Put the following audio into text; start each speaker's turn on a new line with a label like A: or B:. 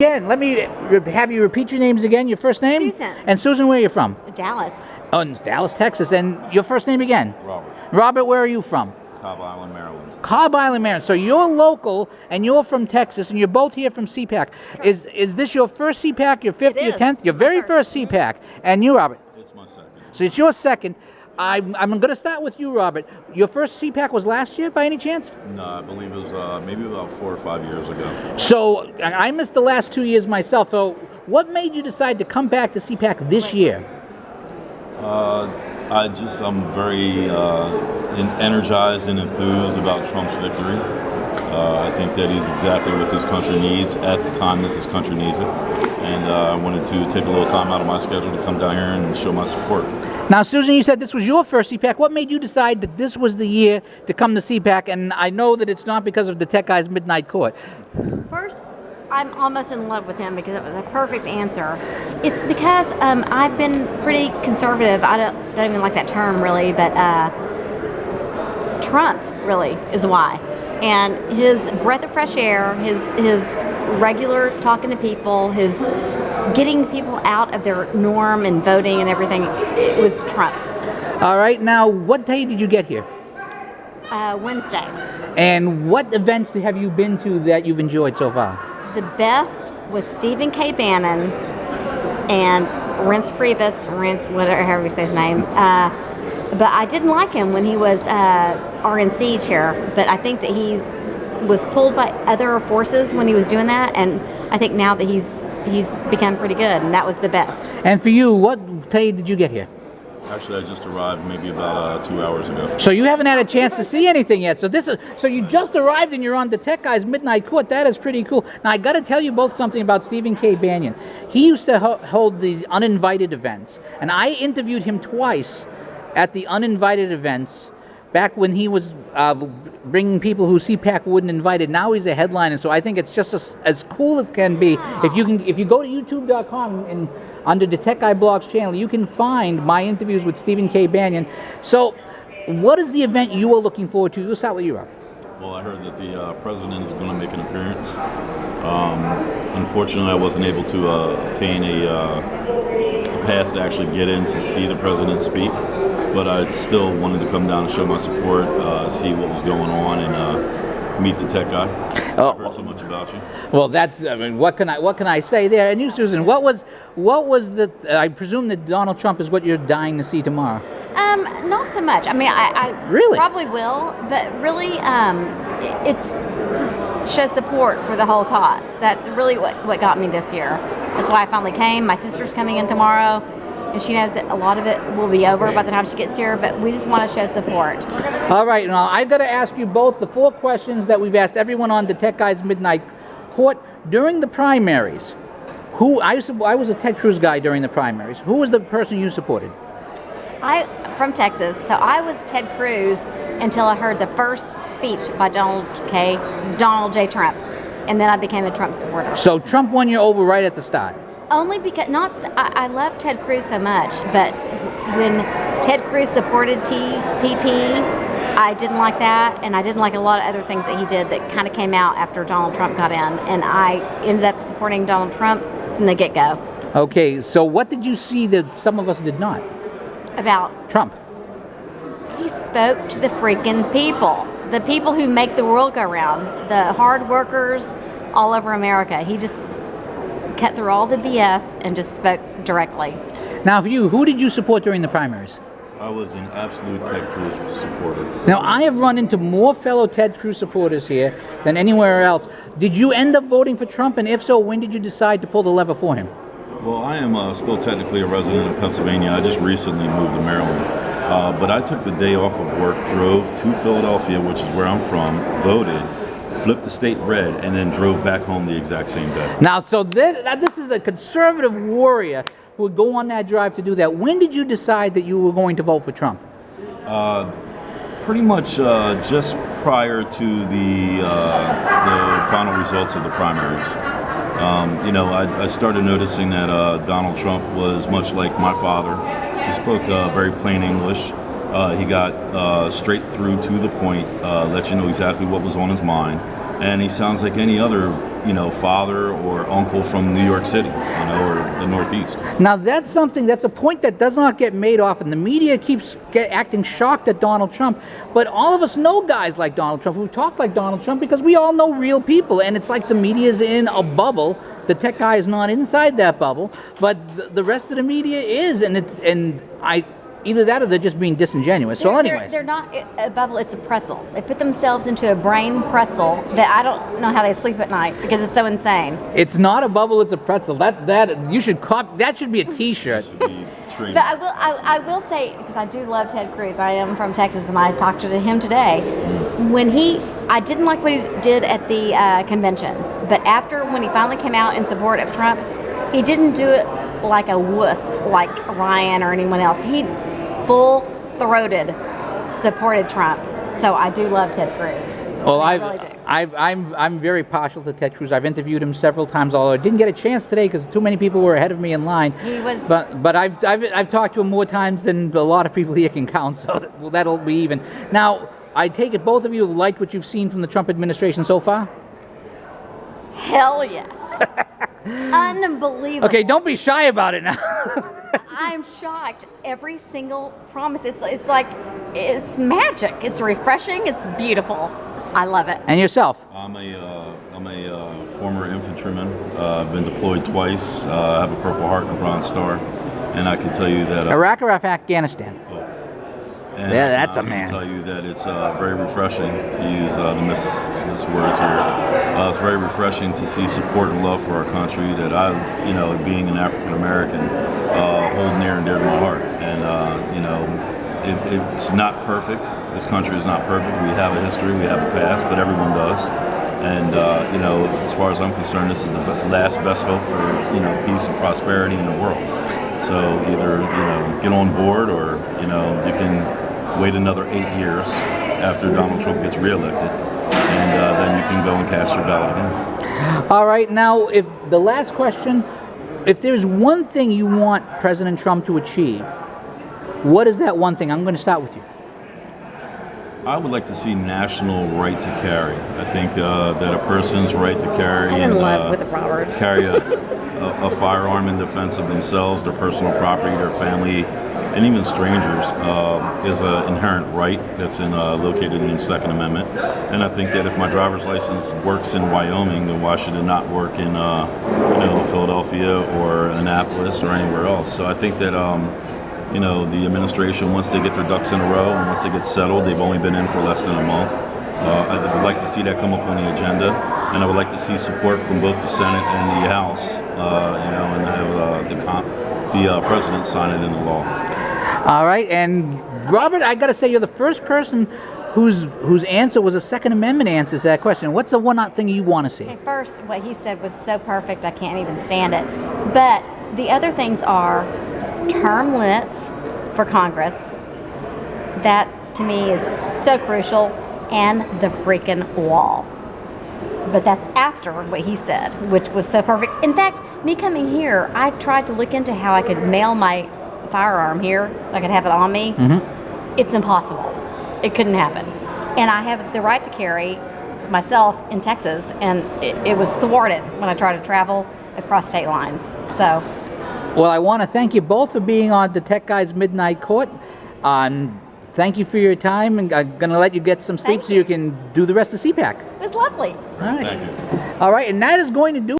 A: Again, let me have you repeat your names again. Your first name?
B: Susan.
A: And Susan, where are you from?
B: Dallas.
A: Oh, in Dallas, Texas. And your first name again?
C: Robert.
A: Robert, where are you from?
C: Cobb Island, Maryland.
A: Cobb Island, Maryland. So you're local, and you're from Texas, and you're both here from CPAC. Is this your first CPAC, your fifth, your 10th? Your very first CPAC. And you, Robert?
C: It's my second.
A: So it's your second. I'm going to start with you, Robert. Your first CPAC was last year, by any chance?
C: No, I believe it was maybe about 4 or 5 years ago.
A: So I missed the last 2 years myself. So what made you decide to come back to CPAC this year?
C: I'm very energized and enthused about Trump's victory. I think that he's exactly what this country needs at the time that this country needs it. And I wanted to take a little time out of my schedule to come down here and show my support.
A: Now, Susan, you said this was your first CPAC. What made you decide that this was the year to come to CPAC? And I know that it's not because of the Tech Guy's Midnight Court.
B: First, I'm almost in love with him because it was a perfect answer. It's because I've been pretty conservative. I don't even like that term really, but Trump really is why. And his breath of fresh air, his regular talking to people, his getting people out of their norm and voting and everything, it was Trump.
A: All right. Now, what day did you get here?
B: Wednesday.
A: And what events have you been to that you've enjoyed so far?
B: The best was Stephen K. Bannon and Reince Priebus, whatever you say his name. But I didn't like him when he was RNC chair, but I think that was pulled by other forces when he was doing that, and I think now that he's become pretty good, and that was the best.
A: And for you, what day did you get here?
C: Actually, I just arrived maybe about 2 hours ago.
A: So you haven't had a chance to see anything yet. So you just arrived and you're on the Tech Guy's Midnight Court. That is pretty cool. Now I got to tell you both something about Stephen K. Bannon. He used to hold these uninvited events, and I interviewed him twice at the uninvited events back when he was bringing people who CPAC wouldn't invite. Now he's a headliner, so I think it's just as cool as can be. If you go to youtube.com and under the Tech Guy Blogs channel, you can find my interviews with Stephen K. Bannon. So what is the event you are looking forward to? We'll start with you, Rob.
C: Well, I heard that the president is going to make an appearance. Unfortunately, I wasn't able to obtain a pass to actually get in to see the president speak, but I still wanted to come down and show my support, see what was going on, and meet the tech guy. I've heard so much about you.
A: Well, what can I say there? And you, Susan, what was the? I presume that Donald Trump is what you're dying to see tomorrow.
B: Not so much. I mean, I
A: really
B: probably will, but really, it's to show support for the whole cause. That's really what got me this year. That's why I finally came. My sister's coming in tomorrow, and she knows that a lot of it will be over by the time she gets here, but we just want to show support.
A: All right, now I've got to ask you both the 4 questions that we've asked everyone on the Tech Guy's Midnight Court during the primaries. I was a Ted Cruz guy during the primaries. Who was the person you supported?
B: From Texas, so I was Ted Cruz until I heard the first speech by Donald J. Trump, and then I became a Trump supporter.
A: So Trump won you over right at the start?
B: Only because I love Ted Cruz so much, but when Ted Cruz supported TPP, I didn't like that, and I didn't like a lot of other things that he did that kind of came out after Donald Trump got in, and I ended up supporting Donald Trump from the get-go.
A: Okay, so what did you see that some of us did not?
B: About
A: Trump.
B: He spoke to the freaking people, the people who make the world go round, the hard workers all over America. He just cut through all the BS and just spoke directly.
A: Now for you, who did you support during the primaries?
C: I was an absolute Ted Cruz supporter.
A: Now I have run into more fellow Ted Cruz supporters here than anywhere else. Did you end up voting for Trump, and if so, when did you decide to pull the lever for him?
C: Well, I am still technically a resident of Pennsylvania. I just recently moved to Maryland. But I took the day off of work, drove to Philadelphia, which is where I'm from, voted, flipped the state red, and then drove back home the exact same day.
A: Now, so this is a conservative warrior who would go on that drive to do that. When did you decide that you were going to vote for Trump?
C: Pretty much just prior to the final results of the primaries. I started noticing that Donald Trump was much like my father. He spoke very plain English. He got straight through to the point, let you know exactly what was on his mind. And he sounds like any other father or uncle from New York City, or the Northeast.
A: Now that's a point that does not get made often. The media keeps acting shocked at Donald Trump, but all of us know guys like Donald Trump who talk like Donald Trump because we all know real people, and it's like the media is in a bubble. The tech guy is not inside that bubble, but the rest of the media is, either that or they're just being disingenuous. So anyways.
B: They're not a bubble, it's a pretzel. They put themselves into a brain pretzel that I don't know how they sleep at night because it's so insane.
A: It's not a bubble, it's a pretzel. That you should that should be a t-shirt.
B: But I will say, because I do love Ted Cruz. I am from Texas and I talked to him today. I didn't like what he did at the convention, but when he finally came out in support of Trump, he didn't do it like a wuss like Ryan or anyone else. He full-throated supported Trump. So I do love Ted Cruz.
A: Well,
B: I really do.
A: I'm very partial to Ted Cruz. I've interviewed him several times, although I didn't get a chance today because too many people were ahead of me in line. But I've talked to him more times than a lot of people here can count. So that'll be even. Now, I take it both of you have liked what you've seen from the Trump administration so far?
B: Hell yes. Unbelievable.
A: Okay, don't be shy about it now.
B: I'm shocked. Every single promise. It's like it's magic. It's refreshing. It's beautiful. I love it.
A: And yourself?
C: I'm a former infantryman. I've been deployed twice. I have a Purple Heart and a Bronze Star, and I can tell you that
A: Iraq or Afghanistan?
C: Both. And
A: yeah, that's a
C: I
A: man.
C: can tell you that it's very refreshing to use this words here. It's very refreshing to see support and love for our country that being an African American, hold near and dear to my heart. And it's not perfect. This country is not perfect. We have a history, we have a past, but everyone does. And as far as I'm concerned, this is the last best hope for peace and prosperity in the world. So either get on board, or you can wait another 8 years after Donald Trump gets reelected, and then you can go and cast your ballot again.
A: All right. Now, if the last question, if there's one thing you want President Trump to achieve, what is that one thing? I'm going to start with you.
C: I would like to see national right to carry. I think that a person's right to carry carry a firearm in defense of themselves, their personal property, their family, and even strangers is an inherent right that's located in the Second Amendment. And I think that if my driver's license works in Wyoming, then why should it not work in Philadelphia or Annapolis or anywhere else? So I think that the administration, once they get their ducks in a row and once they get settled, they've only been in for less than a month. I would like to see that come up on the agenda, and I would like to see support from both the Senate and the House, and have the president sign it into law.
A: All right, and Robert, I got to say, you're the first person whose answer was a Second Amendment answer to that question. What's the one thing you want to see?
B: At first, what he said was so perfect, I can't even stand it. But the other things are term limits for Congress. That, to me, is so crucial, and the freaking wall. But that's after what he said, which was so perfect. In fact, me coming here, I tried to look into how I could mail my firearm here so I could have it on me. Mm-hmm. It's impossible. It couldn't happen. And I have the right to carry myself in Texas, and it was thwarted when I tried to travel across state lines. So,
A: well, I want to thank you both for being on the Tech Guys Midnight Court. Thank you for your time, and I'm going to let you get some sleep so you can do the rest of CPAC.
B: It was lovely.
A: All right.
C: Thank you.
A: All right, and that is going to do